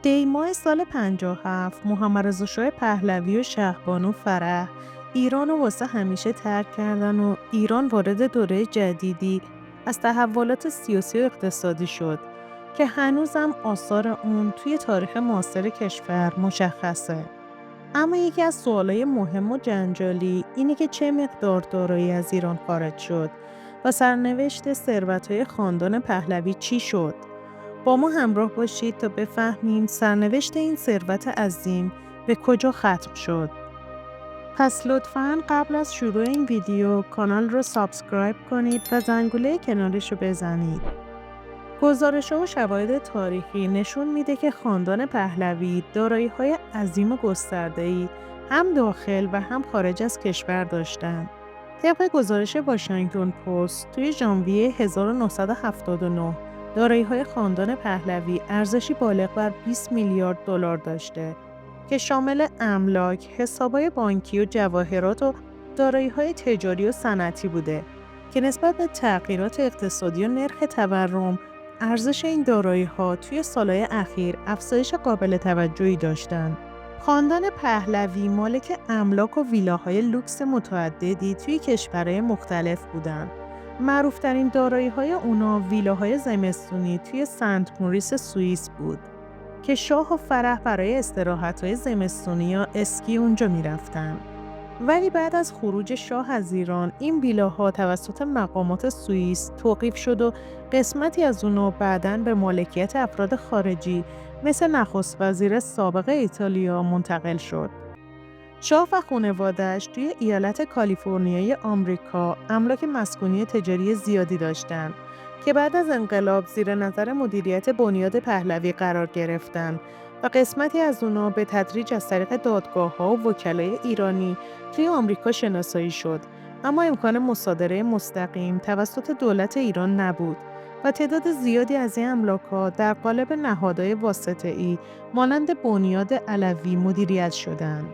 دی‌ماه سال ۵۷ محمدرضاشاه پهلوی و شهبانو فرح ایران رو واسه همیشه ترک کردن و ایران وارد دوره جدیدی از تحولات سیاسی و اقتصادی شد که هنوزم آثار اون توی تاریخ معاصر کشور مشخصه. اما یکی از سوالای مهم و جنجالی اینه که چه مقدار دارایی از ایران خارج شد و سرنوشت ثروت‌های خاندان پهلوی چی شد؟ با ما همراه باشید تا بفهمیم سرنوشت این ثروت عظیم به کجا ختم شد. پس لطفاً قبل از شروع این ویدیو کانال رو سابسکرایب کنید و زنگوله کنارش رو بزنید. گزارش‌ها و شواهد تاریخی نشون میده که خاندان پهلوی دارایی‌های عظیم و گسترده‌ای هم داخل و هم خارج از کشور داشتند. طبق گزارش واشنگتن پست توی ژانویه 1979 دارایی‌های خاندان پهلوی ارزشی بالغ بر 20 میلیارد دلار داشته که شامل املاک، حساب‌های بانکی و جواهرات و دارایی‌های تجاری و صنعتی بوده که نسبت به تغییرات اقتصادی و نرخ تورم ارزش این دارایی‌ها توی سالهای اخیر افزایش قابل توجهی داشتند. خاندان پهلوی مالک املاک و ویلاهای لوکس متعددی توی کشورهای مختلف بودند. معروفترین دارایی‌های اونا ویلاهای زمستونی توی سنت موریس سوئیس بود که شاه و فرح برای استراحت‌های زمستونی یا اسکی اونجا می‌رفتن. ولی بعد از خروج شاه از ایران، این ویلاها توسط مقامات سوئیس توقیف شد و قسمتی از اونو بعداً به مالکیت افراد خارجی مثل نخست وزیر سابق ایتالیا منتقل شد. شاه و خانواده‌اش توی ایالت کالیفرنیای آمریکا املاک مسکونی تجاری زیادی داشتند که بعد از انقلاب زیر نظر مدیریت بنیاد پهلوی قرار گرفتند و قسمتی از اونا به تدریج از طریق دادگاه‌ها و وکلای ایرانی توی آمریکا شناسایی شد، اما امکان مصادره مستقیم توسط دولت ایران نبود و تعداد زیادی از این املاک‌ها در قالب نهادهای واسطه‌ای مانند بنیاد علوی مدیریت شدند.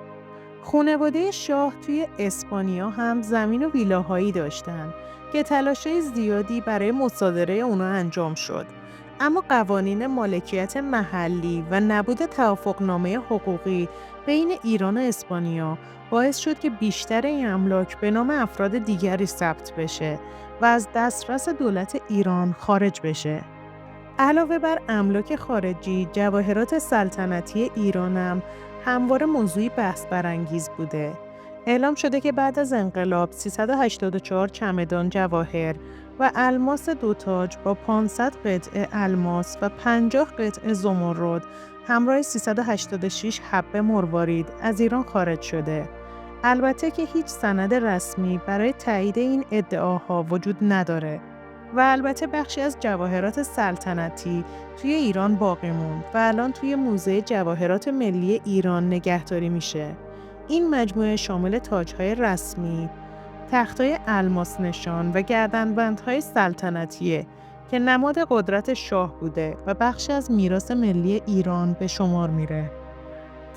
خانواده شاه توی اسپانیا هم زمین و ویلاهایی داشتن که تلاش‌های زیادی برای مصادره اونا انجام شد. اما قوانین مالکیت محلی و نبود توافقنامه حقوقی بین ایران و اسپانیا باعث شد که بیشتر این املاک به نام افراد دیگری ثبت بشه و از دسترس دولت ایران خارج بشه. علاوه بر املاک خارجی، جواهرات سلطنتی ایران هم همواره موضوعی بحث برانگیز بوده. اعلام شده که بعد از انقلاب 384 چمدان جواهر و الماس دوتاج با 500 قطعه الماس و 50 قطعه زمرد همراه 386 حبه مروارید از ایران خارج شده. البته که هیچ سند رسمی برای تایید این ادعاها وجود نداره. و البته بخشی از جواهرات سلطنتی توی ایران باقی موند و الان توی موزه جواهرات ملی ایران نگهداری میشه. این مجموعه شامل تاج‌های رسمی، تخت‌های الماس نشان و گردنبندهای سلطنتیه که نماد قدرت شاه بوده و بخشی از میراث ملی ایران به شمار میره.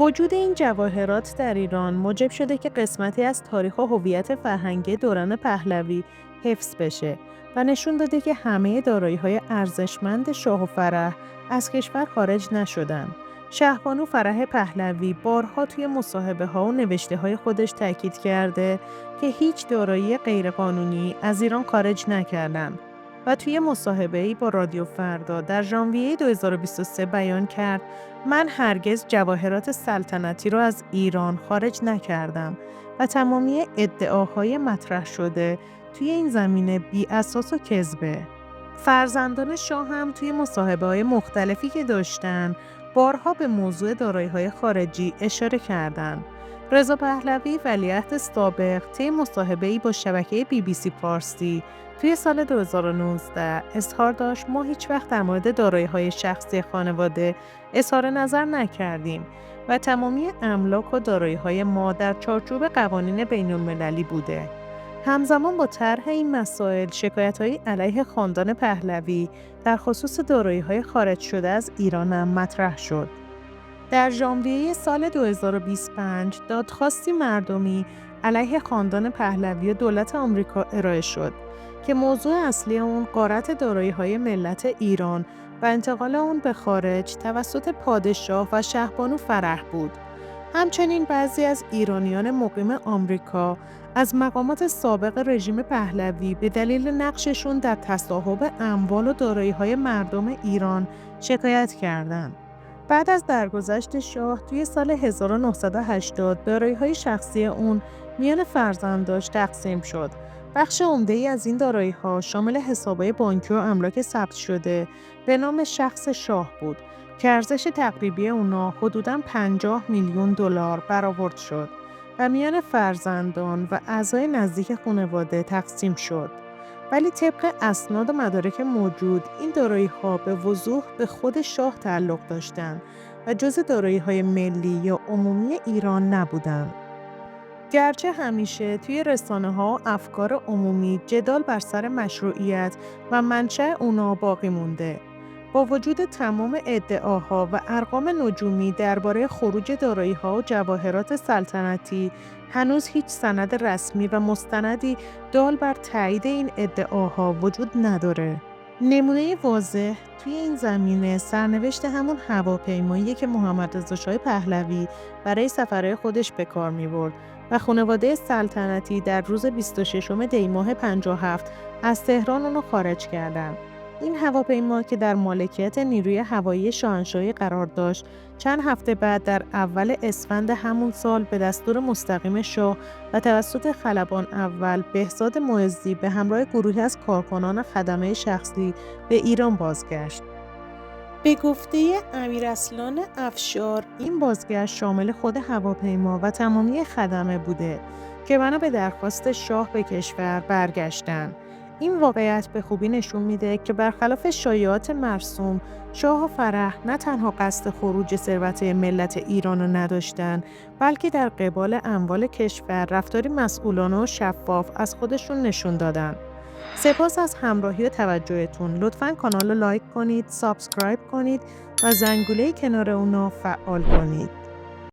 وجود این جواهرات در ایران موجب شده که قسمتی از تاریخ و هویت فرهنگی دوران پهلوی حفظ بشه و نشون داده که همه دارایی‌های ارزشمند شاه و فرح از کشور خارج نشدن. شهبانو فرح پهلوی بارها توی مصاحبه‌ها و نوشته‌های خودش تاکید کرده که هیچ دارایی غیرقانونی از ایران خارج نکردن و توی مصاحبه‌ای با رادیو فردا در ژانویه 2023 بیان کرد: من هرگز جواهرات سلطنتی رو از ایران خارج نکردم و تمامی ادعاهای مطرح شده توی این زمینه بی اساس و کذبه. فرزندان شاه هم توی مصاحبه‌های مختلفی که داشتن بارها به موضوع دارایی‌های خارجی اشاره کردند. رضا پهلوی ولیعهد سابق طی مصاحبه‌ای با شبکه BBC فارسی توی سال 2019 اظهار داشت: ما هیچ وقت در مورد دارایی‌های شخصی خانواده اظهار نظر نکردیم و تمامی املاک و دارایی‌های ما در چارچوب قوانین بین‌المللی بوده. همزمان با طرح این مسائل، شکایت‌های علیه خاندان پهلوی در خصوص دارایی‌های خارج شده از ایران هم مطرح شد. در ژانویه سال 2025 دادخواستی مردمی علیه خاندان پهلوی و دولت آمریکا ارائه شد که موضوع اصلی اون غارت دارایی‌های ملت ایران و انتقال اون به خارج توسط پادشاه و شهبانو فرح بود. همچنین بعضی از ایرانیان مقیم آمریکا از مقامات سابق رژیم پهلوی به دلیل نقششون در تصاحب اموال و دارایی‌های مردم ایران شکایت کردند. بعد از درگذشت شاه توی سال 1980 دارایی‌های شخصی اون میان فرزنداش تقسیم شد. بخش عمده‌ای از این دارایی‌ها شامل حساب‌های بانکی و املاک ثبت شده به نام شخص شاه بود که ارزش تقریبی اونا حدوداً 50 میلیون دلار برآورد شد و میان فرزندان و اعضای نزدیک خانواده تقسیم شد. ولی طبق اسناد و مدارک موجود، این دارایی‌ها به وضوح به خود شاه تعلق داشتند و جزء دارایی‌های ملی یا عمومی ایران نبودند. گرچه همیشه توی رسانه‌ها و افکار عمومی جدال بر سر مشروعیت و منشأ اونا باقی مونده. با وجود تمام ادعاها و ارقام نجومی درباره خروج دارایی‌ها و جواهرات سلطنتی، هنوز هیچ سند رسمی و مستندی دال بر تایید این ادعاها وجود نداره. نمونه واضح توی این زمینه سرنوشت همون هواپیماییه که محمدرضاشاه پهلوی برای سفرهای خودش به کار می‌برد و خانواده سلطنتی در روز 26 دی ماه 57 از تهران اونو خارج کردن. این هواپیما که در مالکیت نیروی هوایی شاهنشاهی قرار داشت، چند هفته بعد در اول اسفند همون سال به دستور مستقیم شاه و توسط خلبان اول بهزاد معزی به همراه گروهی از کارکنان خدمه شخصی به ایران بازگشت. به گفته امیراصلان افشار، این بازگشت شامل خود هواپیما و تمامی خدمه بوده که بنا به درخواست شاه به کشور برگشتن. این واقعیت به خوبی نشون میده که برخلاف شایعات مرسوم، شاه و فرح نه تنها قصد خروج ثروت ملت ایران رو نداشتن، بلکه در قبال اموال کشور رفتاری مسئولانه و شفاف از خودشون نشون دادن. سپاس از همراهی و توجهتون. لطفاً کانال رو لایک کنید، سابسکرایب کنید و زنگوله کنار اونو فعال کنید.